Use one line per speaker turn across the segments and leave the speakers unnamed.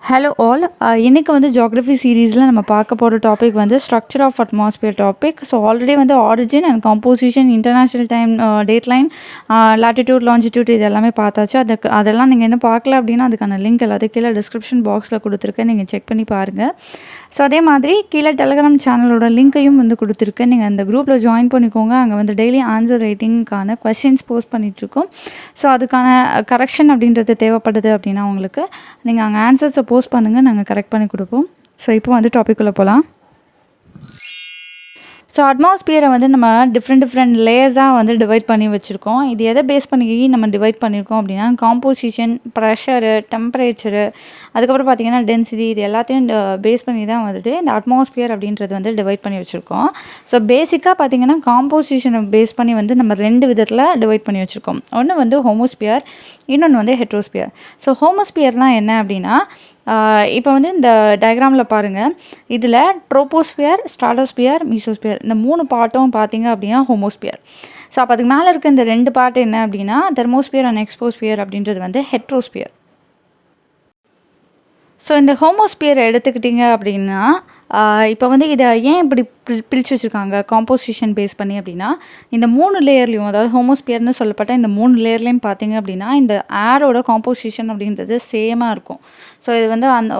Hello all, இன்றைக்கி வந்து geography சீரீஸில் நம்ம பார்க்க போகிற டாபிக் வந்து structure of atmosphere topic. So already வந்து origin and composition, international time, date line, latitude, longitude இது எல்லாமே பார்த்தாச்சு. அதெல்லாம் நீங்கள் என்ன பார்க்கல அப்படின்னா அதுக்கான லிங்க் எல்லாத்தையும் கீழே டிஸ்கிரிப்ஷன் பாக்ஸில் கொடுத்துருக்கேன், நீங்கள் செக் பண்ணி பாருங்கள். ஸோ அதே மாதிரி கீழே டெலிகிராம் சேனலோட லிங்க்கையும் வந்து கொடுத்துருக்கேன், நீங்கள் அந்த குரூப்பில் ஜாயின் பண்ணிக்கோங்க. அங்கே வந்து டெய்லி ஆன்சர் ரைட்டிங்க்கான கொஸ்டின்ஸ் போஸ்ட் பண்ணிகிட்ருக்கோம். ஸோ அதுக்கான கரெக்ஷன் அப்படின்றது தேவைப்படுது அப்படின்னா உங்களுக்கு நீங்கள் அங்கே ஆன்சர்ஸை போஸ்ட் பண்ணுங்கள், நாங்கள் கரெக்ட் பண்ணி கொடுப்போம். ஸோ இப்போ வந்து டாபிக்குள்ளே போகலாம். ஸோ அட்மாஸ்பியரை வந்து நம்ம டிஃப்ரெண்ட் லேயர்ஸாக வந்து டிவைட் பண்ணி வச்சுருக்கோம். இது எதை பேஸ் பண்ணி நம்ம டிவைட் பண்ணியிருக்கோம் அப்படின்னா காம்போசிஷன், ப்ரெஷரு, டெம்பரேச்சரு, அதுக்கப்புறம் பார்த்திங்கன்னா டென்சிட்டி, இது எல்லாத்தையும் பேஸ் பண்ணி தான் வந்துட்டு இந்த அட்மாஸ்பியர் அப்படின்றது வந்து டிவைட் பண்ணி வச்சுருக்கோம். ஸோ பேசிக்காக பார்த்திங்கன்னா காம்போசிஷனை பேஸ் பண்ணி வந்து நம்ம 2 விதத்தில் டிவைட் பண்ணி வச்சுருக்கோம். ஒன்று வந்து ஹோமோஸ்பியர், இன்னொன்று வந்து ஹெட்ரோஸ்பியர். ஸோ ஹோமோஸ்பியர்னால் என்ன அப்படின்னா, இப்போ வந்து இந்த டயக்ராமில் பாருங்கள், இதில் ட்ரோபோஸ்பியர், ஸ்ட்ராட்டோஸ்பியர், மீசோஸ்பியர் இந்த 3 பார்ட்டும் பார்த்திங்க அப்படின்னா ஹோமோஸ்பியர். ஸோ அப்போ அதுக்கு மேலே இருக்க இந்த 2 பார்ட் என்ன அப்படின்னா தெர்மோஸ்பியர் அண்ட் எக்ஸ்போஸ்பியர் அப்படின்றது வந்து ஹெட்ரோஸ்பியர். ஸோ இந்த ஹோமோஸ்பியரை எடுத்துக்கிட்டிங்க அப்படின்னா இப்போ வந்து இதை ஏன் இப்படி பிரித்து வச்சுருக்காங்க காம்போசிஷன் பேஸ் பண்ணி அப்படின்னா, இந்த 3 லேயர்லேயும், அதாவது ஹோமோஸ்பியர்னு சொல்லப்பட்ட இந்த 3 லேயர்லேயும் பார்த்திங்க அப்படின்னா இந்த ஏரோட காம்போசிஷன் அப்படின்றது சேமாக இருக்கும். ஸோ இது வந்து அந்த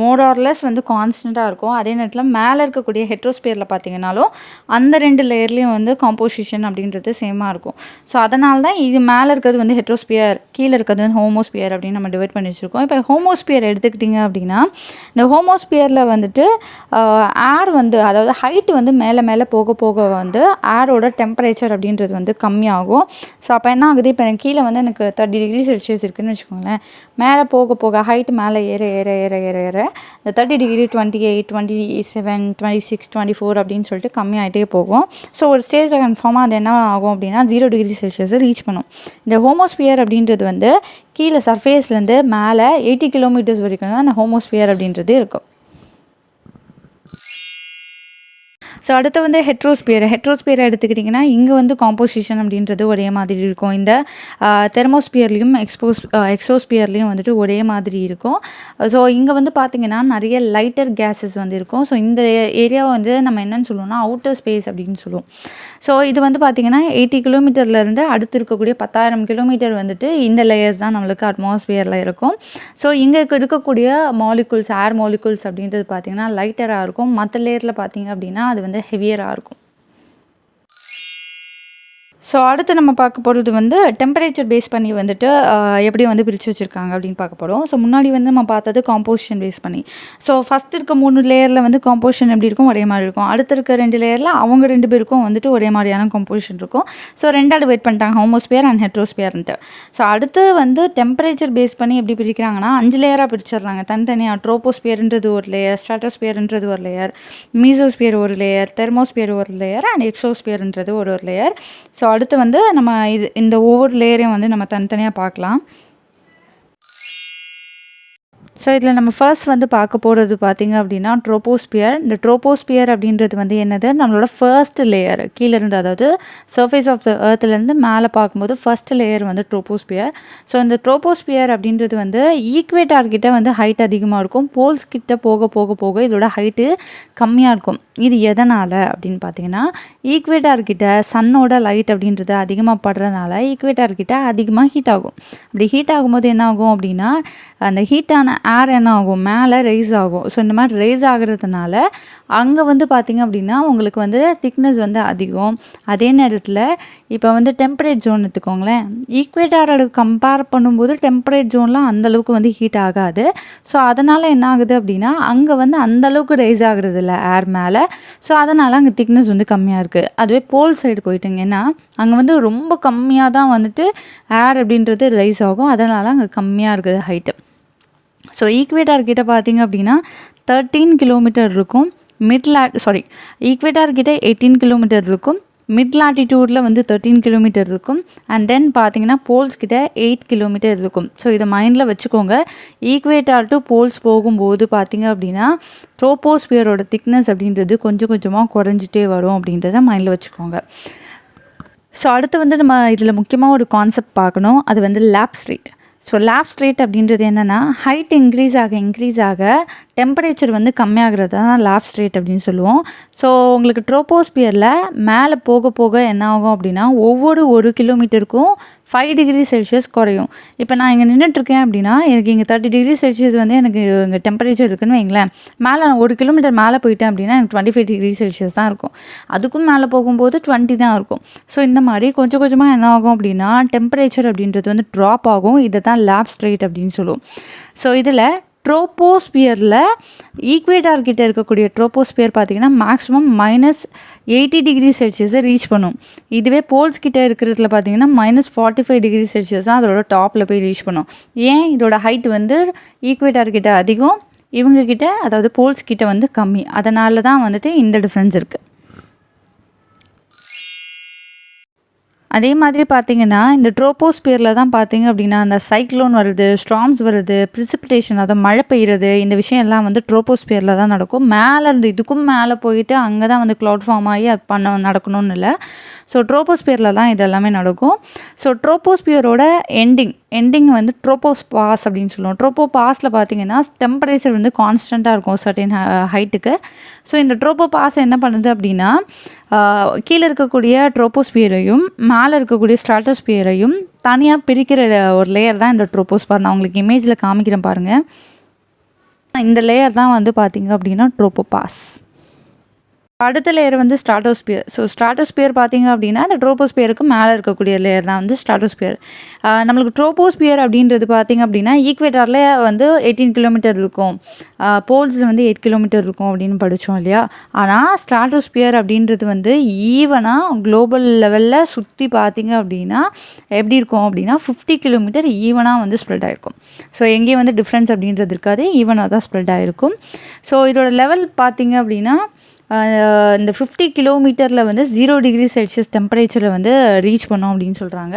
மோர் ஆர் லெஸ் வந்து கான்ஸ்டண்ட்டாக இருக்கும். அதே நேரத்தில் மேலே இருக்கக்கூடிய ஹெட்ரோஸ்பியரில் பார்த்திங்கனாலும் அந்த 2 லேயர்லேயும் வந்து காம்போசிஷன் அப்படின்றது சேமாக இருக்கும். ஸோ அதனால தான் இது மேலே இருக்கிறது வந்து ஹெட்ரோஸ்பியர், கீழே இருக்கிறது வந்து ஹோமோஸ்பியர் அப்படின்னு நம்ம டிவைட் பண்ணி வச்சுருக்கோம். இப்போ ஹோமோஸ்பியர் எடுத்துக்கிட்டிங்க அப்படின்னா இந்த ஹோமோஸ்பியரில் வந்துட்டு ஏர் வந்து, அதாவது ஹைட் வந்து மேலே போக போக வந்து ஏரோட டெம்பரேச்சர் அப்படின்றது வந்து கம்மியாகும். ஸோ அப்போ என்ன ஆகுது, இப்போ எனக்கு கீழே வந்து எனக்கு 30 டிகிரி செல்சியஸ் இருக்குதுன்னு வச்சுக்கோங்களேன். மேலே போக போக ஹைட் மேலே ஏற இந்த 30 டிகிரி 28, 27, 26, 24 அப்படின்னு சொல்லிட்டு கம்மியாகிட்டே போகும். ஸோ ஒரு ஸ்டேஜில் கன்ஃபார்மாக அது என்ன ஆகும் அப்படின்னா 0 டிகிரி செல்சியஸை ரீச் பண்ணும். இந்த ஹோமோஸ்பியர் அப்படின்றது வந்து கீழே சர்ஃபேஸ்லேருந்து மேலே 80 கிலோமீட்டர்ஸ் வரைக்கும் தான் அந்த ஹோமோஸ்பியர் அப்படின்றது இருக்கும். ஸோ அடுத்து வந்து ஹெட்ரோஸ்பியரை எடுத்துக்கிட்டிங்கன்னா இங்கே வந்து காம்போசிஷன் அப்படின்றது ஒரே மாதிரி இருக்கும். இந்த தெர்மோஸ்பியர்லேயும் எக்ஸோஸ்பியர்லேயும் வந்துட்டு ஒரே மாதிரி இருக்கும். ஸோ இங்கே வந்து பார்த்திங்கன்னா நிறைய லைட்டர் கேஸஸ் வந்து இருக்கும். ஸோ இந்த ஏரியாவை வந்து நம்ம என்னென்னு சொல்லுவோம்னா அவுட்டர் ஸ்பேஸ் அப்படின்னு சொல்லுவோம். ஸோ இது வந்து பார்த்திங்கன்னா 80 கிலோமீட்டர்லேருந்து அடுத்து இருக்கக்கூடிய 10,000 கிலோமீட்டர் வந்துட்டு இந்த லேயர்ஸ் தான் நம்மளுக்கு அட்மாஸ்பியரில் இருக்கும். ஸோ இங்கே இருக்கக்கூடிய மாலிகுல்ஸ், ஏர் மாலிகுல்ஸ் அப்படின்றது பார்த்திங்கன்னா லைட்டராக இருக்கும். மற்ற லேயரில் பார்த்திங்க அப்படின்னா அது வந்து ஹெவியராக இருக்கும். ஸோ அடுத்து நம்ம பார்க்க போகிறது வந்து டெம்பரேச்சர் பேஸ் பண்ணி வந்துட்டு எப்படி வந்து பிரித்து வச்சுருக்காங்க அப்படின்னு பார்க்க போகிறோம். ஸோ முன்னாடி வந்து நம்ம பார்த்தது காம்போசிஷன் பேஸ் பண்ணி. ஸோ ஃபஸ்ட் இருக்க 3 லேயரில் வந்து காம்போசிஷன் எப்படி இருக்கும், ஒரே மாதிரி இருக்கும். அடுத்து இருக்க 2 லேயரில் அவங்க 2 பேருக்கும் வந்துட்டு ஒரே மாதிரியான காம்போசிஷன் இருக்கும். ஸோ 2 டிவைட் பண்ணிட்டாங்க, ஹோமோஸ்பியர் அண்ட் ஹெட்ரோஸ்பியர்ன்ட்டு. ஸோ அடுத்து வந்து டெம்பரேச்சர் பேஸ் பண்ணி எப்படி பிரிக்கிறாங்கன்னா 5 லேயராக பிரிச்சிடுறாங்க தனித்தனியாக. ட்ரோபோஸ்பியர்ன்றது ஒரு லேயர், ஸ்ட்ராட்டோஸ்பியர்ன்றது ஒரு லேயர், மீசோஸ்பியர் ஒரு லேயர், தெர்மோஸ்பியர் ஒரு லேயர் அண்ட் எக்ஸோஸ்பியர்ன்றது ஒரு லேயர். ஸோ அடுத்து வந்து நம்ம இந்த ஒவ்வொரு லேயரையும் வந்து நம்ம தனித்தனியாக பார்க்கலாம். ஸோ இதில் நம்ம ஃபர்ஸ்ட் வந்து பார்க்க போகிறது பார்த்திங்க அப்படின்னா ட்ரோபோஸ்பியர். இந்த ட்ரோபோஸ்பியர் அப்படின்றது வந்து என்னது, நம்மளோட ஃபர்ஸ்ட் லேயர் கீழேருந்து, அதாவது சர்ஃபேஸ் ஆஃப் த எர்த்லேருந்து மேலே பார்க்கும்போது ஃபர்ஸ்ட் லேயர் வந்து ட்ரோபோஸ்பியர். ஸோ இந்த ட்ரோபோஸ்பியர் அப்படின்றது வந்து ஈக்வேட்டார் கிட்ட வந்து ஹைட் அதிகமாக இருக்கும். போல்ஸ் கிட்ட போக போக போக இதோட ஹைட்டு கம்மியாக இருக்கும். இது எதனால் அப்படின்னு பார்த்தீங்கன்னா ஈக்வேட்டார் கிட்ட சன்னோட லைட் அப்படின்றது அதிகமாக படுறதுனால ஈக்வேட்டார் கிட்ட அதிகமாக ஹீட் ஆகும். அப்படி ஹீட் ஆகும்போது என்ன ஆகும் அப்படின்னா அந்த ஹீட்டான ஏர் என்ன ஆகும், மேலே ரைஸ் ஆகும். ஸோ இந்த மாதிரி ரைஸ் ஆகிறதுனால அங்கே வந்து பார்த்திங்க அப்படின்னா உங்களுக்கு வந்து திக்னஸ் வந்து அதிகம். அதே நேரத்தில் இப்போ வந்து டெம்பரேட் ஜோன் எடுத்துக்கோங்களேன், ஈக்வேட்டாரோட கம்பேர் பண்ணும்போது டெம்பரேட் ஜோன்லாம் அந்தளவுக்கு வந்து ஹீட் ஆகாது. ஸோ அதனால் என்ன ஆகுது அப்படின்னா அங்கே வந்து அந்தளவுக்கு ரைஸ் ஆகுறது இல்லை ஏர் மேலே. ஸோ அதனால் அங்கே திக்னஸ் வந்து கம்மியாக இருக்குது. அதுவே போல் சைடு போயிட்டிங்கன்னா அங்கே வந்து ரொம்ப கம்மியாக தான் வந்துட்டு ஏர் அப்படின்றது ரைஸ் ஆகும். அதனால் அங்கே கம்மியாக இருக்குது ஹைட்டு. ஸோ ஈக்வேட்டார் கிட்ட பார்த்திங்க அப்படின்னா 13 கிலோமீட்டர் இருக்கும். ஈக்வேட்டார் கிட்ட 18 கிலோமீட்டர் இருக்கும். மிட் லாட்டிடியூடில் வந்து 13 கிலோமீட்டர் இருக்கும். அண்ட் தென் பார்த்தீங்கன்னா போல்ஸ் கிட்ட 8 கிலோமீட்டர் இருக்கும். ஸோ இதை மைண்டில் வச்சுக்கோங்க. ஈக்வேட்டார் டு போல்ஸ் போகும்போது பார்த்திங்க அப்படின்னா ட்ரோபோஸ்பியரோட திக்னஸ் அப்படின்றது கொஞ்சம் கொஞ்சமாக குறைஞ்சிட்டே வரும் அப்படின்றத மைண்டில் வச்சுக்கோங்க. ஸோ அடுத்து வந்து நம்ம இதில் முக்கியமாக ஒரு கான்செப்ட் பார்க்கணும், அது வந்து labs rate. So labs rate அப்படின்றது என்னென்னா ஹைட் இன்க்ரீஸ் ஆக டெம்பரேச்சர் வந்து கம்மியாகிறது தான் லேப்ஸ் ரேட் அப்படின்னு சொல்லுவோம். ஸோ உங்களுக்கு ட்ரோபோஸ்பியரில் மேலே போக போக என்ன ஆகும் அப்படின்னா ஒவ்வொரு 1 கிலோமீட்டருக்கும் 5 டிகிரி செல்சியஸ் குறையும். இப்போ நான் இங்கே நின்றுட்டுருக்கேன் அப்படின்னா எனக்கு இங்கே 30 டிகிரி செல்சியஸ் வந்து எனக்கு இங்கே டெம்பரேச்சர் இருக்குதுன்னு வைங்களேன். மேலே நான் 1 கிலோமீட்டர் மேலே போயிட்டேன் அப்படின்னா எனக்கு 25 டிகிரி செல்சியஸ் தான் இருக்கும். அதுக்கும் மேலே போகும்போது 20 தான் இருக்கும். ஸோ இந்த மாதிரி கொஞ்சம் கொஞ்சமாக என்ன ஆகும் அப்படின்னா டெம்பரேச்சர் அப்படின்றது வந்து ட்ராப் ஆகும். இதை தான் லேப்ஸ் ரேட் அப்படின்னு சொல்லுவோம். ஸோ இதில் ட்ரோபோஸ்பியரில் ஈக்வேட்டார் கிட்ட இருக்கக்கூடிய ட்ரோபோஸ்பியர் பார்த்திங்கன்னா மேக்ஸிமம் -80 டிகிரி செல்சியஸை ரீச் பண்ணும். இதுவே போல்ஸ் கிட்ட இருக்கிறதுல பார்த்திங்கன்னா -45 டிகிரி செல்சியஸ் தான் அதோட டாப்பில் போய் ரீச் பண்ணும். ஏன் இதோட ஹைட் வந்து ஈக்வேட்டார் கிட்ட அதிகம், இவங்கக்கிட்ட அதாவது போல்ஸ் கிட்ட வந்து கம்மி. அதனால தான் வந்துட்டு இந்த டிஃப்ரென்ஸ் இருக்குது. அதே மாதிரி பார்த்திங்கன்னா இந்த ட்ரோபோஸ்பியரில் தான் பார்த்திங்க அப்படின்னா அந்த சைக்ளோன் வருது, ஸ்ட்ராம்ஸ் வருது, ப்ரிசிபிடேஷன் அதாவது மழை பெய்யுறது, இந்த விஷயம் எல்லாம் வந்து ட்ரோபோஸ்பியரில் தான் நடக்கும். மேலே இருந்து இதுக்கும் மேலே போயிட்டு அங்கே தான் வந்து க்ளவுட் ஃபார்ம் ஆகி அது நடக்கணும்னு இல்லை. ஸோ ட்ரோபோஸ்பியரில் தான் இது எல்லாமே நடக்கும். ஸோ ட்ரோபோஸ்பியரோட எண்டிங் வந்து ட்ரோபோஸ் பாஸ் அப்படின்னு சொல்லுவோம். ட்ரோபோ பாஸில் பார்த்திங்கன்னா டெம்பரேச்சர் வந்து கான்ஸ்டண்ட்டாக இருக்கும் சர்டன் ஹைட்டுக்கு. ஸோ இந்த ட்ரோபோ பாஸ் என்ன பண்ணுது அப்படின்னா கீழே இருக்கக்கூடிய ட்ரோபோஸ்பியரையும் மேலே இருக்கக்கூடிய ஸ்ட்ராட்டோஸ்பியரையும் தனியாக பிரிக்கிற ஒரு லேயர் தான் இந்த ட்ரோபோஸ்பியர். நான் உங்களுக்கு இமேஜில் காமிக்கிறேன் பாருங்கள். இந்த லேயர் தான் வந்து பார்த்திங்க அப்படின்னா ட்ரோபோ பாஸ். அடுத்த லேயர் வந்து ஸ்ட்ராட்டோஸ்பியர். ஸோ ஸ்ட்ராட்டோஸ்பியர் பார்த்திங்க அப்படின்னா இந்த ட்ரோபோஸ்பியருக்கு மேலே இருக்கக்கூடிய லேயர் தான் வந்து ஸ்ட்ராட்டோஸ்பியர். நம்மளுக்கு ட்ரோபோஸ்பியர் அப்படின்றது பார்த்திங்க அப்படின்னா ஈக்வேட்டரில் வந்து 18 கிலோமீட்டர் இருக்கும், போல்ஸில் வந்து 8 கிலோமீட்டர் இருக்கும் அப்படின்னு படித்தோம் இல்லையா. ஆனால் ஸ்ட்ராட்டோஸ்பியர் அப்படின்றது வந்து ஈவனாக குளோபல் லெவலில் சுற்றி பார்த்திங்க அப்படின்னா எப்படி இருக்கும் அப்படின்னா 50 கிலோமீட்டர் ஈவனாக வந்து ஸ்ப்ரெட் ஆகிருக்கும். ஸோ எங்கேயும் வந்து டிஃப்ரென்ஸ் அப்படின்றது இருக்காது, ஈவனாக தான் ஸ்ப்ரெட் ஆகிருக்கும். ஸோ இதோட லெவல் பார்த்திங்க அப்படின்னா இந்த 50 கிலோமீட்டரில் வந்து 0 டிகிரி செல்சியஸ் டெம்பரேச்சரில் வந்து ரீச் பண்ணோம் அப்படின்னு சொல்கிறாங்க.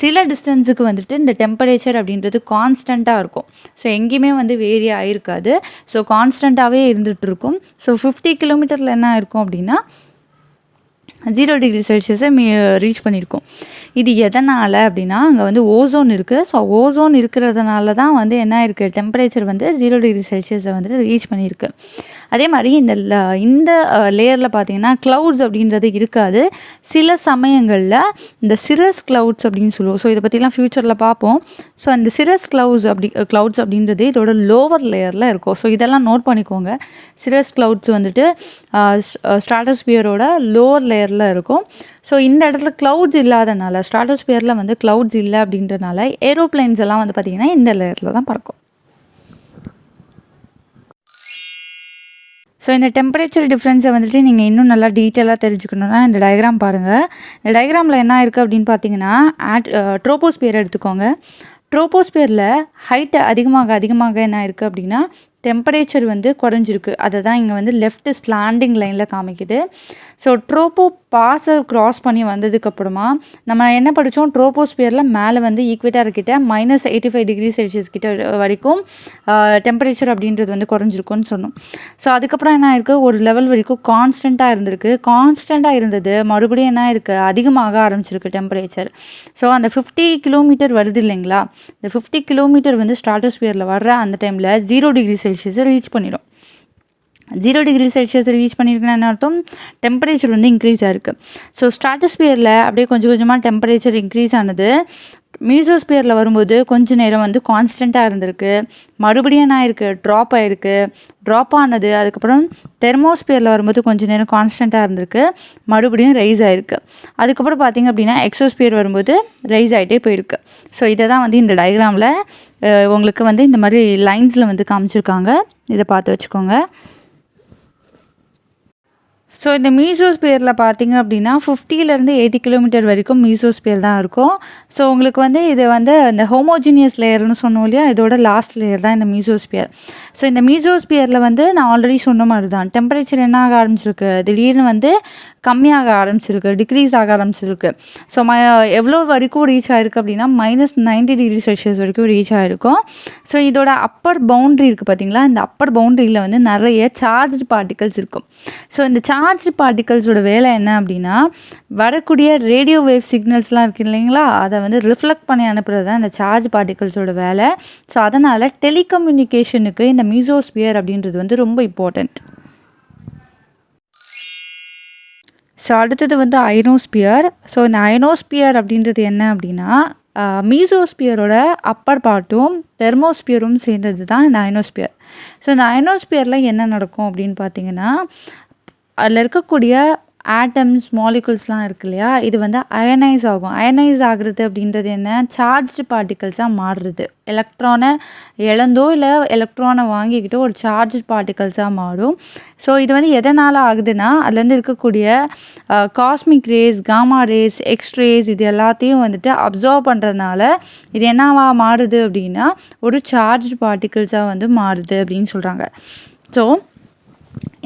சில டிஸ்டன்ஸுக்கு வந்துட்டு இந்த டெம்பரேச்சர் அப்படின்றது கான்ஸ்டண்ட்டாக இருக்கும். ஸோ எங்கேயுமே வந்து வேரி ஆகிருக்காது. ஸோ கான்ஸ்டண்ட்டாகவே இருந்துகிட்டு இருக்கும். ஸோ 50 கிலோமீட்டரில் என்ன ஆயிருக்கும் அப்படின்னா 0 டிகிரி செல்சியஸை ரீச் பண்ணியிருக்கோம். இது எதனால் அப்படின்னா அங்கே வந்து ஓசோன் இருக்குது. ஸோ ஓசோன் இருக்கிறதுனால தான் வந்து என்ன இருக்குது டெம்பரேச்சர் வந்து 0 டிகிரி செல்சியஸை வந்து ரீச் பண்ணியிருக்கு. அதே மாதிரி இந்த லேயரில் பார்த்திங்கன்னா க்ளவுட்ஸ் அப்படின்றது இருக்காது. சில சமயங்களில் இந்த சிரஸ் க்ளவுட்ஸ் அப்படின்னு சொல்லுவோம். ஸோ இதை பற்றிலாம் ஃப்யூச்சரில் பார்ப்போம். ஸோ அந்த சிரஸ் க்ளவுட்ஸ் அப்படின்றது இதோட லோவர் லேயரில் இருக்கும். ஸோ இதெல்லாம் நோட் பண்ணிக்கோங்க. சிரஸ் க்ளவுட்ஸ் வந்துட்டு ஸ்ட்ராட்டோஸ்பியரோட லோவர் லேயரில் இருக்கும். ஸோ இந்த இடத்துல க்ளவுட்ஸ் இல்லாதனால ஸ்ட்ராட்டோஸ்பியரில் வந்து க்ளவுட்ஸ் இல்லை அப்படின்றனால ஏரோப்ளைன்ஸ் எல்லாம் வந்து பார்த்திங்கன்னா இந்த லேயரில் தான் பறக்கும். ஸோ இந்த டெம்பரேச்சர் டிஃப்ரென்ஸை வந்துட்டு நீங்கள் இன்னும் நல்லா டீட்டெயிலாக தெரிஞ்சுக்கணுன்னா இந்த டயக்ராம் பாருங்கள். இந்த டயக்ராமில் என்ன இருக்குது அப்படின்னு பார்த்தீங்கன்னா ட்ரோபோஸ்பியர் எடுத்துக்கோங்க. ட்ரோபோஸ்பியரில் ஹைட்டு அதிகமாக என்ன இருக்குது அப்படின்னா டெம்பரேச்சர் வந்து குறைஞ்சிருக்கு. அதை தான் இங்கே வந்து லெஃப்ட் ஸ்லாண்டிங் லைனில் காமிக்குது. ஸோ ட்ரோபோ பாஸை க்ராஸ் பண்ணி வந்ததுக்கப்புறமா நம்ம என்ன படித்தோம், ட்ரோபோஸ்பியரில் மேலே வந்து ஈக்வேட்டர் கிட்ட -85 டிகிரி செல்சியஸ் கிட்ட வரைக்கும் டெம்பரேச்சர் அப்படின்றது வந்து குறைஞ்சிருக்குன்னு சொன்னோம். ஸோ அதுக்கப்புறம் என்ன ஆயிருக்கு, ஒரு லெவல் வரைக்கும் கான்ஸ்டண்ட்டாக இருந்திருக்கு. கான்ஸ்டண்ட்டாக இருந்தது மறுபடியும் என்ன இருக்குது, அதிகமாக ஆரம்பிச்சிருக்கு டெம்பரேச்சர். ஸோ அந்த 50 கிலோமீட்டர் வருது இல்லைங்களா, இந்த 50 கிலோமீட்டர் வந்து ஸ்ட்ராட்டோஸ்பியரில் வர்ற அந்த டைமில் 0 டிகிரி செல்சியஸை ரீச் பண்ணிடும். 0 டிகிரி செல்சியஸ் ரீச் பண்ணியிருக்குன்னு என்ன அர்த்தம், டெம்பரேச்சர் வந்து இன்க்ரீஸ் ஆகிருக்கு. ஸோ ஸ்ட்ராட்டோஸ்பியரில் அப்படியே கொஞ்சம் கொஞ்சமாக டெம்பரேச்சர் இன்க்ரீஸ் ஆனது. மீசோஸ்பியரில் வரும்போது கொஞ்சம் நேரம் வந்து கான்ஸ்டண்ட்டாக இருந்திருக்கு. மறுபடியும் என்ன ஆயிருக்கு, ட்ராப் ஆனது. அதுக்கப்புறம் தெர்மோஸ்பியரில் வரும்போது கொஞ்சம் நேரம் கான்ஸ்டண்ட்டாக இருந்திருக்கு, மறுபடியும் ரைஸ் ஆகிருக்கு. அதுக்கப்புறம் பார்த்திங்க அப்படின்னா எக்ஸோஸ்பியர் வரும்போது ரைஸ் ஆகிட்டே போயிருக்கு. ஸோ இதை தான் வந்து இந்த டயக்ராமில் உங்களுக்கு வந்து இந்த மாதிரி லைன்ஸில் வந்து காமிச்சிருக்காங்க. இதை பார்த்து வச்சுக்கோங்க. ஸோ இந்த மீசோஸ்பியரில் பார்த்திங்க அப்படின்னா 50லேருந்து 80 கிலோமீட்டர் வரைக்கும் மீசோஸ்பியர் தான் இருக்கும். ஸோ உங்களுக்கு வந்து இது வந்து இந்த ஹோமோஜீனியஸ் லேயர்னு சொன்னோம் இல்லையா, இதோட லாஸ்ட் லேயர் தான் இந்த மீசோஸ்பியர். ஸோ இந்த மீசோஸ்பியரில் வந்து நான் ஆல்ரெடி சொன்ன மாதிரி தான் டெம்பரேச்சர் என்ன ஆக ஆரம்பிச்சிருக்கு, திடீர்னு வந்து கம்மியாக ஆரம்பிச்சிருக்கு, டிக்ரீஸ் ஆக ஆரம்பிச்சிருக்கு. ஸோ எவ்வளோ வரைக்கும் ரீச் ஆகிருக்கு அப்படின்னா -90°C வரைக்கும் ரீச் ஆகிருக்கும். ஸோ இதோட அப்பர் பவுண்ட்ரி இருக்குது பார்த்தீங்களா, இந்த அப்பர் பவுண்ட்ரியில் வந்து நிறைய சார்ஜ் பார்ட்டிகல்ஸ் இருக்கும். ஸோ இந்த சார்ஜ் பார்ட்டிகல்ஸோட வேலை என்ன அப்படின்னா, வரக்கூடிய ரேடியோ வேவ் சிக்னல்ஸ்லாம் இருக்குது இல்லைங்களா, அதை வந்து ரிஃப்ளெக்ட் பண்ணி அனுப்புறது தான் இந்த சார்ஜ் பார்ட்டிகல்ஸோட வேலை. ஸோ அதனால் டெலிகம்யூனிகேஷனுக்கு இந்த மீசோஸ்பியர் அப்படின்றது வந்து ரொம்ப இம்பார்ட்டண்ட். ஸோ அடுத்தது வந்து அயனோஸ்பியர். ஸோ இந்த அயனோஸ்பியர் அப்படின்றது என்ன அப்படின்னா, மீசோஸ்பியரோட அப்பர் பார்ட்டும் தெர்மோஸ்பியரும் சேர்ந்தது தான் இந்த அயனோஸ்பியர். ஸோ இந்த அயனோஸ்பியரில் என்ன நடக்கும் அப்படின்னு பார்த்தீங்கன்னா, அதில் இருக்கக்கூடிய ஆட்டம்ஸ், மாலிகுல்ஸ்லாம் இருக்கு இல்லையா, இது வந்து அயனைஸ் ஆகும். அயனைஸ் ஆகுறது அப்படின்றது என்ன, சார்ஜ்டு பார்ட்டிகல்ஸாக மாறுறது. எலக்ட்ரானை இழந்தோ இல்லை எலக்ட்ரானை வாங்கிக்கிட்டோ ஒரு சார்ஜ் பார்ட்டிகல்ஸாக மாறும். ஸோ இது வந்து எதனால் ஆகுதுன்னா, அதுலேருந்து இருக்கக்கூடிய cosmic rays, gamma rays, x rays இது எல்லாத்தையும் வந்துட்டு அப்சர்வ் பண்ணுறதுனால இது என்னவா மாறுது அப்படின்னா ஒரு சார்ஜ் பார்ட்டிகல்ஸாக வந்து மாறுது அப்படின்னு சொல்கிறாங்க. ஸோ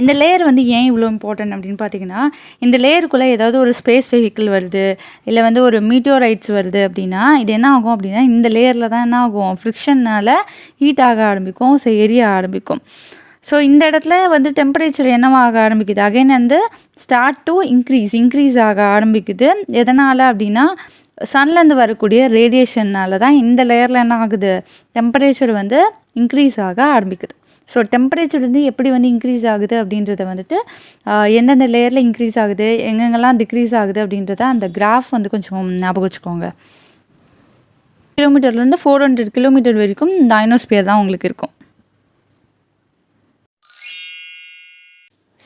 இந்த லேயர் வந்து ஏன் இவ்வளோ இம்பார்ட்டன்ட் அப்படின்னு பார்த்தீங்கன்னா, இந்த லேயருக்குள்ளே ஏதாவது ஒரு ஸ்பேஸ் வெஹிக்கிள் வருது, இல்லை வந்து ஒரு மீட்டியோரைட்ஸ் வருது அப்படின்னா இது என்ன ஆகும் அப்படின்னா, இந்த லேயரில் தான் என்ன ஆகும், ஃப்ரிக்ஷனால் ஹீட் ஆக ஆரம்பிக்கும், ஸோ எரிய ஆரம்பிக்கும். ஸோ இந்த இடத்துல வந்து டெம்பரேச்சர் என்னவாக ஆரம்பிக்குது, அகைன் வந்து ஸ்டார்ட் டு இன்க்ரீஸ் ஆக ஆரம்பிக்குது. எதனால் அப்படின்னா, சன்லேருந்து வரக்கூடிய ரேடியேஷனால் தான் இந்த லேயரில் என்ன ஆகுது, டெம்பரேச்சர் வந்து இன்க்ரீஸ் ஆக ஆரம்பிக்குது. ஸோ டெம்பரேச்சர் வந்து எப்படி வந்து இன்க்ரீஸ் ஆகுது அப்படின்றத வந்துட்டு எந்தெந்த லேயரில் இன்க்ரீஸ் ஆகுது, எங்கெங்கெல்லாம் டிக்ரீஸ் ஆகுது அப்படின்றத அந்த கிராஃப் வந்து கொஞ்சம் ஞாபகம் வச்சுக்கோங்க. கிலோமீட்டர்லேருந்து 400 கிலோமீட்டர் வரைக்கும் இந்த அயனோஸ்பியர் தான் உங்களுக்கு இருக்கும்.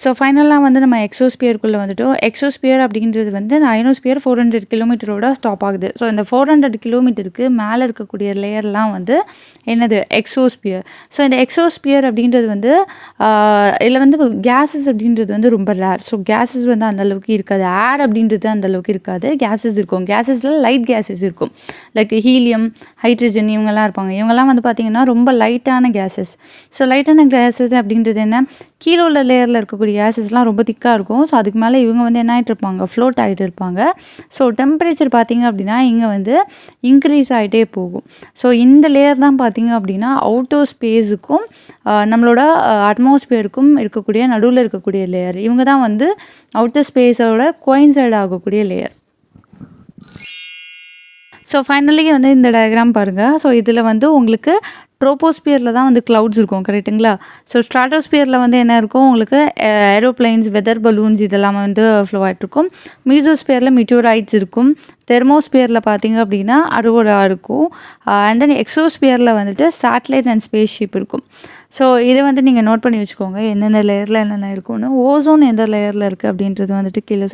ஸோ ஃபைனலாக வந்து நம்ம எக்ஸோஸ்பியருக்குள்ளே வந்துட்டோம். எக்ஸோஸ்பியர் அப்படின்றது வந்து இந்த அயனோஸ்பியர் 400 கிலோமீட்டரோட ஸ்டாப் ஆகுது. ஸோ இந்த 400 கிலோமீட்டருக்கு மேலே இருக்கக்கூடிய லேயர்லாம் வந்து என்னது, எக்ஸோஸ்பியர். ஸோ இந்த எக்ஸோஸ்பியர் அப்படின்றது வந்து இதில் வந்து கேஸஸ் அப்படின்றது வந்து ரொம்ப ரேர். ஸோ கேஸஸ் வந்து அந்தளவுக்கு இருக்காது. ஏர் அப்படின்றது அந்தளவுக்கு இருக்காது. கேஸஸ் இருக்கும். கேஸஸில் லைட் கேஸஸ் இருக்கும். லைக் ஹீலியம், ஹைட்ரஜன் இவங்கெல்லாம் இருப்பாங்க. இவங்கெல்லாம் வந்து பார்த்திங்கன்னா ரொம்ப லைட்டான கேஸஸ். ஸோ லைட்டான கேஸஸ் அப்படின்றது என்ன, கீழே உள்ள லேயரில் இருக்கக்கூடிய கேஸஸ்லாம் ரொம்ப திக்காக இருக்கும். ஸோ அதுக்கு மேலே இவங்க வந்து என்ன ஆகிட்டு இருப்பாங்க, ஃப்ளோட் ஆகிட்டு இருப்பாங்க. ஸோ டெம்பரேச்சர் பார்த்திங்க அப்படின்னா இங்கே வந்து இன்க்ரீஸ் ஆகிட்டே போகும். ஸோ இந்த லேயர் தான் பார்த்திங்க அப்படின்னா அவுட்டர் ஸ்பேஸுக்கும் நம்மளோட அட்மாஸ்பியருக்கும் இருக்கக்கூடிய நடுவில் இருக்கக்கூடிய லேயர். இவங்க தான் வந்து அவுட்டர் ஸ்பேஸோட கோயின்சைட் ஆகக்கூடிய லேயர். ஸோ ஃபைனலி வந்து இந்த டயக்ராம் பாருங்கள். ஸோ இதில் வந்து உங்களுக்கு ட்ரோபோஸ்பியரில் தான் வந்து க்ளவுட்ஸ் இருக்கும், கரெக்டுங்களா. ஸோ ஸ்ட்ராட்டோஸ்பியரில் வந்து என்ன இருக்கும், உங்களுக்கு ஏரோப்ளைன்ஸ், வெதர் பலூன்ஸ் இதெல்லாம் வந்து ஃப்ளோ ஆகிட்ருக்கும். மீசோஸ்பியரில் மீட்டியோரைட்ஸ் இருக்கும். தெர்மோஸ்பியரில் பார்த்திங்க அப்படின்னா அரோரா இருக்கும். அண்ட் தென் எக்ஸோஸ்பியரில் வந்துட்டு சேட்டலைட் அண்ட் ஸ்பேஸ் ஷிப் இருக்கும். ஸோ இதை வந்து நீங்கள் நோட் பண்ணி வச்சுக்கோங்க, எந்தெந்த லேயரில் என்னென்ன இருக்கும்னு. ஓசோன் எந்த லேயரில் இருக்குது அப்படின்றது வந்துட்டு கீழே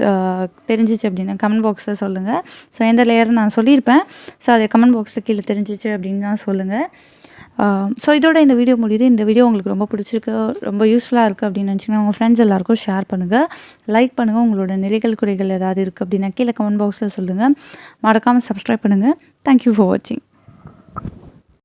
தெரிஞ்சிச்சு அப்படின்னா கமெண்ட் பாக்ஸில் சொல்லுங்கள். ஸோ எந்த லேயர்னு நான் சொல்லியிருப்பேன். ஸோ அதை கமெண்ட் பாக்ஸில் கீழே தெரிஞ்சிச்சு அப்படின்னு தான் சொல்லுங்கள். ஸோ இதோட இந்த வீடியோ முடியுது. இந்த வீடியோ உங்களுக்கு ரொம்ப பிடிச்சிருக்கு, ரொம்ப யூஸ்ஃபுல்லாக இருக்குது அப்படின்னு நினச்சிங்கன்னா உங்கள் ஃப்ரெண்ட்ஸ் எல்லாேருக்கும் ஷேர் பண்ணுங்கள், லைக் பண்ணுங்கள். உங்களோட நிறைகள் குறைகள் ஏதாவது இருக்குது அப்படின்னா கீழே கமெண்ட் பாக்ஸில் சொல்லுங்கள். மறக்காமல் சப்ஸ்கிரைப் பண்ணுங்கள். தேங்க்யூ ஃபார் வாட்சிங்.